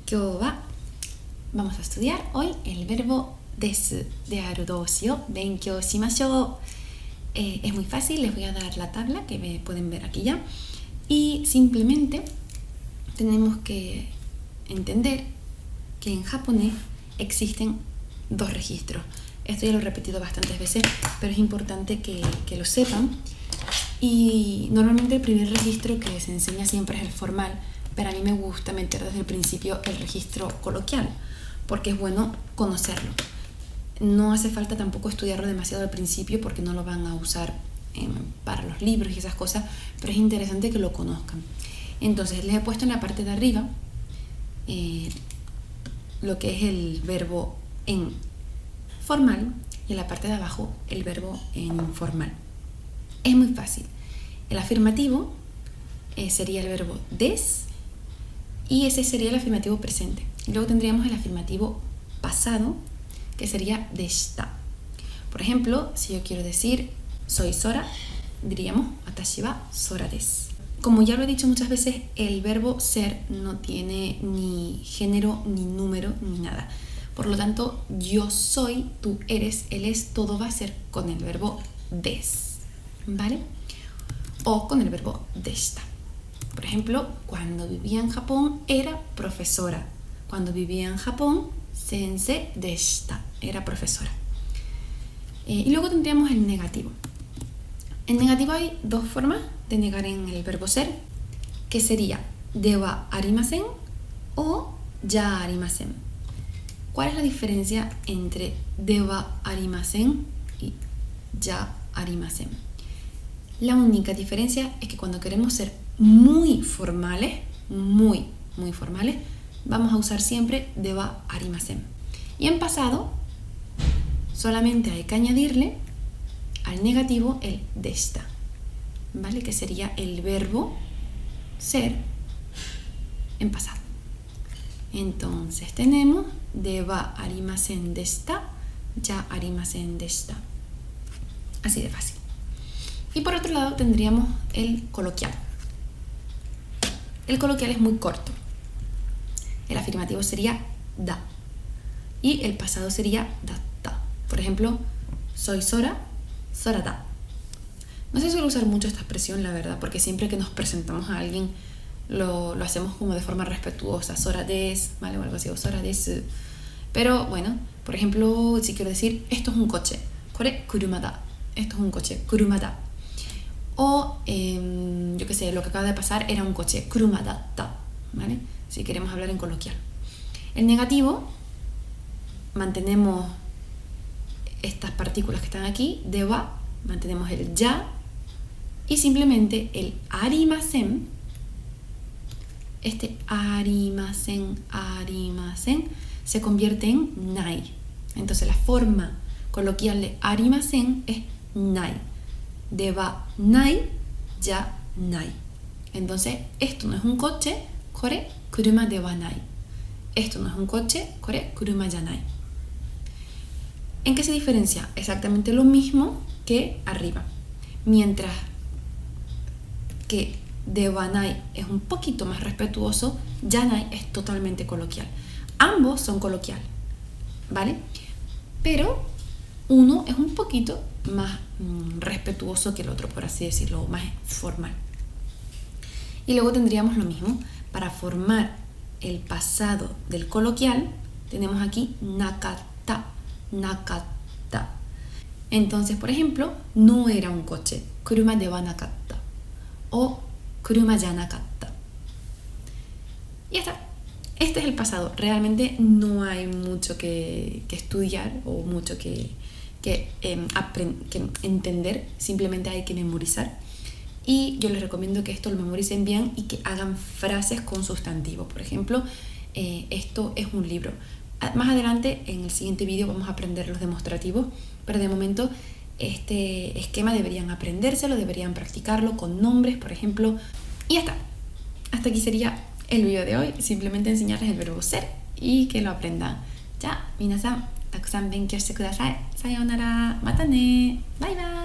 今日は vamos a estudiar hoy el verbo ですである動詞を勉強しましょう。Es muy fácil, les voy a dar la tabla que pueden ver aquí ya. Y simplemente tenemos que entender que en japonés existen dos registros. Esto ya lo he repetido bastantes veces, pero es importante que lo sepan. Y normalmente el primer registro que se enseña siempre es el formal, pero a mí me gusta meter desde el principio el registro coloquial, porque es bueno conocerlo. No hace falta tampoco estudiarlo demasiado al principio porque no lo van a usar para los libros y esas cosas, pero es interesante que lo conozcan. Entonces les he puesto en la parte de arriba lo que es el verbo en formal y en la parte de abajo el verbo en informal. Es muy fácil. El afirmativo sería el verbo des y ese sería el afirmativo presente. Y luego tendríamos el afirmativo pasado, que sería deshita. Por ejemplo, si yo quiero decir soy Sora, diríamos watashi wa Sora desu. Como ya lo he dicho muchas veces, el verbo ser no tiene ni género, ni número, ni nada. Por lo tanto, yo soy, tú eres, él es, todo va a ser con el verbo des, ¿vale? O con el verbo deshita. Por ejemplo, cuando vivía en Japón era profesora. Cuando vivía en Japón, sensei deshita, era profesora. Y luego tendríamos el negativo. En negativo hay dos formas de negar en el verbo ser, que sería dewa arimasen o ya arimasen. ¿Cuál es la diferencia entre dewa arimasen y ya arimasen? La única diferencia es que cuando queremos ser muy formales, muy formales, vamos a usar siempre dewa arimasen. Y en pasado, solamente hay que añadirle al negativo el deshita, ¿vale? Que sería el verbo ser en pasado. Entonces tenemos dewa arimasen deshita, ya arimasen deshita. Así de fácil. Y por otro lado tendríamos el coloquial. El coloquial es muy corto. El afirmativo sería da y el pasado sería datta. Por ejemplo, soy Sora, Sora da. No se suele usar mucho esta expresión, la verdad, porque siempre que nos presentamos a alguien lo hacemos como de forma respetuosa, Sora des, ¿vale? O algo así, o Sora desu. Pero bueno, por ejemplo, si quiero decir esto es un coche, kore kuruma da. Esto es un coche, kuruma da. O, yo qué sé, lo que acaba de pasar era un coche, kuruma datta, ¿vale? Si queremos hablar en coloquial. El negativo, mantenemos estas partículas que están aquí, dewa, mantenemos el ya, y simplemente el arimasen, este arimasen, se convierte en nai. Entonces la forma coloquial de arimasen es nai. Dewa nai, ya nai. Entonces, esto no es un coche, kore kuruma dewa nai. Esto no es un coche, kore kuruma ya nai. ¿En qué se diferencia? Exactamente lo mismo que arriba. Mientras que dewa nai es un poquito más respetuoso, ya nai es totalmente coloquial. Ambos son coloquial, ¿vale? Pero uno es un poquito más respetuoso que el otro, por así decirlo, más formal. Y luego tendríamos lo mismo. Para formar el pasado del coloquial, tenemos aquí nakatta, nakatta. Entonces, por ejemplo, no era un coche, kuruma dewa nakatta o kuruma ya nakatta. Y ya está. Este es el pasado. Realmente no hay mucho que estudiar o mucho que entender. Simplemente hay que memorizar. Y yo les recomiendo que esto lo memoricen bien y que hagan frases con sustantivos. Por ejemplo, esto es un libro. Más adelante, en el siguiente vídeo, vamos a aprender los demostrativos. Pero de momento, este esquema deberían aprendérselo, deberían practicarlo con nombres, por ejemplo. Y ya está. Hasta aquí sería el video de hoy. Simplemente enseñarles el verbo ser y que lo aprendan. Ya, minasan, takusan benkyou shite kudasai. Sayonara, mata ne, bye bye.